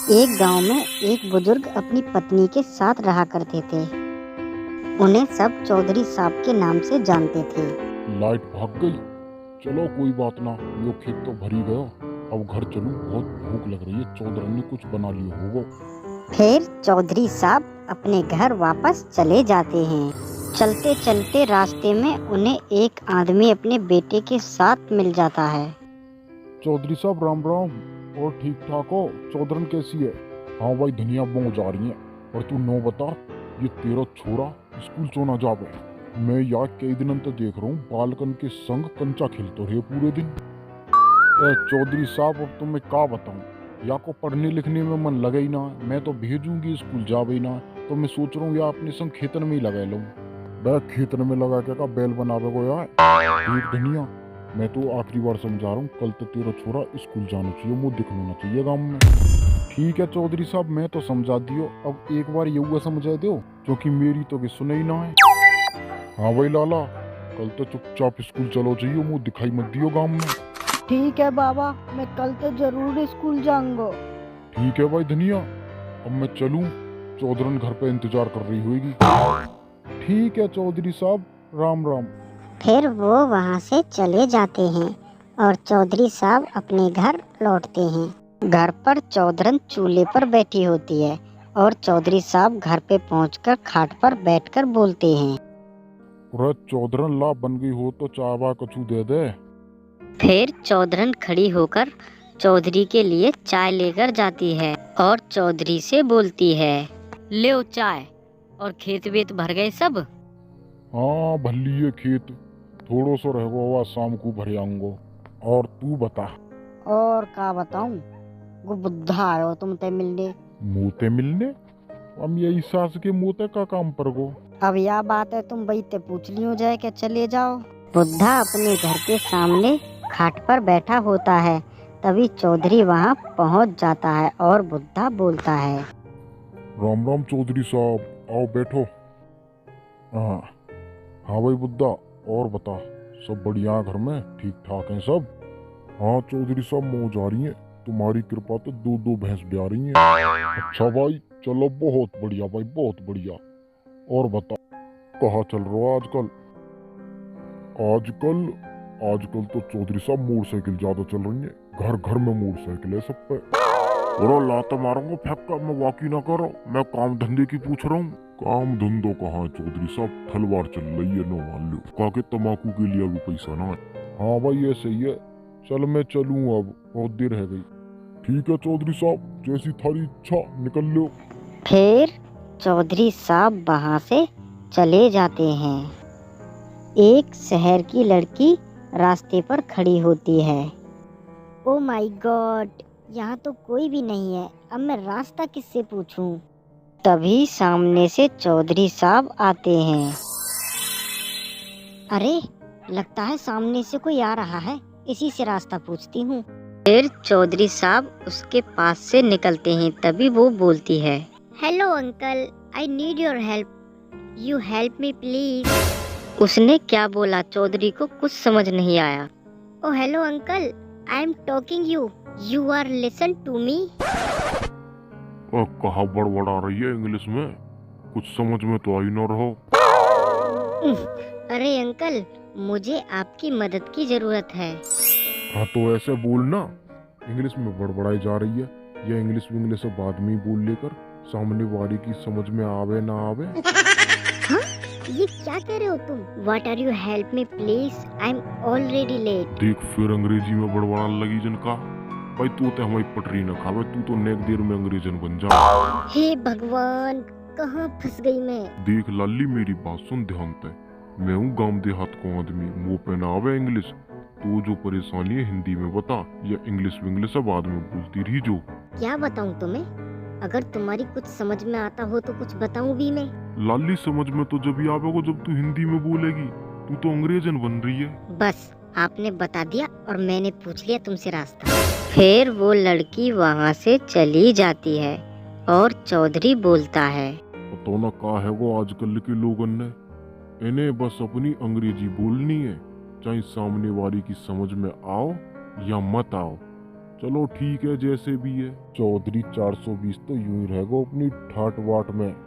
एक गांव में एक बुजुर्ग अपनी पत्नी के साथ रहा करते थे। उन्हें सब चौधरी साहब के नाम से जानते थे। लाइट भाग गई। चलो कोई बात ना, यो खेत तो भरी गया। अब घर चलूं, बहुत भूख लग रही है। चौधरी ने कुछ बना लिया होगा। फिर चौधरी साहब अपने घर वापस चले जाते हैं। चलते चलते रास्ते में उन्हें एक आदमी अपने बेटे के साथ मिल जाता है। चौधरी साहब राम राम। और ठीक ठाक हो? चौधरन कैसी है? हाँ भाई, धनिया बों जा रही है। और तू नो बता, ये तेरा छोरा स्कूल क्यों ना जावे? मैं यार कई दिन तो देख रहा हूँ बालकन के संग कंचा खेलते रहे पूरे दिन। चौधरी साहब अब तो मैं क्या बताऊँ, या को पढ़ने लिखने में मन लगे ही ना। मैं तो भेजूंगी स्कूल जावे ही ना, तो मैं सोच रहा हूँ या अपने संग खेतन में ही लगा लूँ। वह खेतन में लगा के का बैल बनावे को यार। देख धनिया, मैं तो आखिरी बार समझा रहा हूँ, कल तो तेरा छोरा स्कूल जाना चाहिए, मुँह दिखना चाहिए गाँव में। ठीक है चौधरी साहब, मैं तो समझा दियो। अब एक बार ये हुआ समझा दो, क्योंकि मेरी तो कि सुने ही ना है। हाँ भाई लाला, कल तो चुपचाप स्कूल चलो चाहिए, मुँह दिखाई मत दियो गाँव में। ठीक है बाबा, मैं कल तो जरूर स्कूल जाऊंगा। ठीक है भाई धनिया, अब मैं चलूं, चौधरन घर पे इंतजार कर रही होगी। ठीक है चौधरी साहब, राम राम। फिर वो वहाँ से चले जाते हैं और चौधरी साहब अपने घर लौटते हैं। घर पर चौधरन चूल्हे पर बैठी होती है और चौधरी साहब घर पे पहुंचकर खाट पर बैठकर बोलते हैं। अरे चौधरन ला, बन गई हो तो चावा कछू दे दे। फिर चौधरन खड़ी होकर चौधरी के लिए चाय लेकर जाती है और चौधरी से बोलती है, ले चाय। और खेत वेत भर गए सब? हाँ भल्ली ये खेत, थोड़ो सो रह गो, शाम को भर आऊंगो। और तू बता। और क्या बताऊं, वो बुद्धा आयो तुमसे मिलने। मोते मिलने? हम यही सास के मोते का काम पर गो। अब यह बात है, तुम वही ते पूछ लियो जाए कि चले जाओ। बुद्धा अपने घर के सामने खाट पर बैठा होता है। तभी चौधरी वहाँ पहुँच जाता है और बुद्धा बोलता है, राम राम चौधरी साहब, आओ बैठो। हाँ हाँ भाई बुद्धा, और बता, सब बढ़िया घर में ठीक ठाक हैं सब? हाँ चौधरी साहब, मौज आ रही है, तुम्हारी कृपा तो दो दो भैंस ब्याह रही हैं। अच्छा भाई, चलो बहुत बढ़िया भाई, बहुत बढ़िया। और बता, कहाँ चल रहा हो आजकल? आजकल आजकल तो चौधरी साहब मोटरसाइकिल ज्यादा चल रही है, घर घर में मोटरसाइकिल है सब पे। और लाता मारूंगा फेंका, मैं वाकी ना कर रहा हूँ, मैं काम धंधे की पूछ रहा हूँ। काम धंधो कहाँ है चौधरी साहब, थलवार चल रही है, नो मान लो। काके तम्बाकू के लिए अभी पैसा ना है। हाँ भाई ऐसे ही है, चल मैं चलूँ, अब बहुत देर रह गई। ठीक है चौधरी साहब, जैसी थारी इच्छा, निकल लो। फिर चौधरी साहब वहाँ से चले जाते हैं। एक शहर की लड़की रास्ते पर खड़ी होती है। ओ माय गॉड, यहाँ तो कोई भी नहीं है। अब मैं रास्ता किससे पूछूं? तभी सामने से चौधरी साहब आते हैं। अरे, लगता है सामने से कोई आ रहा है, इसी से रास्ता पूछती हूँ। फिर चौधरी साहब उसके पास से निकलते हैं। तभी वो बोलती है, hello uncle, I need your help, you help me please. उसने क्या बोला चौधरी को कुछ समझ नहीं आया। Oh hello uncle, I am talking you are listen to me. और कहा बड़बड़ा रही है इंग्लिश में, कुछ समझ में तो आई ना रहो। अरे अंकल, मुझे आपकी मदद की जरूरत है। हाँ तो ऐसे बोलना, इंग्लिश में बड़बड़ाई जा रही है, या इंग्लिश विंग्लिश से बाद में ही बोल लेकर, सामने वाली की समझ में आवे ना आवे। हाँ? ये क्या कह रहे हो तुम? What are you help me please? I'm already late. देख फिर अंग्रेजी में बड़बड़ा लगी जिनका। भाई तू तो हमारी पटरी न खावे, तू तो नेक देर में अंग्रेजन बन जा। हे भगवान, कहाँ फंस गई मैं? देख लाली, मेरी बात सुन ध्यान से। मैं हूँ गांव देहात को आदमी, मुँह पे ना आवे इंग्लिश। तो जो परेशानी है हिंदी में बता, या इंग्लिश विंग्लिश से बाद में बोलती रही जो। क्या बताऊँ तुम्हें? अगर तुम्हारी कुछ समझ में आता हो तो कुछ बताऊँ भी मैं। लाली समझ में तो जब ही आवेगा जब तू हिंदी में बोलेगी, तू तो अंग्रेजन बन रही है। बस आपने बता दिया और मैंने पूछ लिया तुमसे रास्ता। फिर वो लड़की वहाँ से चली जाती है और चौधरी बोलता है, तो ना का है वो आजकल के लोगन ने, इन्हें बस अपनी अंग्रेजी बोलनी है, चाहे सामने वाली की समझ में आओ या मत आओ। चलो ठीक है जैसे भी है। चौधरी 420 तो यूं ही रहेगो अपनी ठाट बाट में।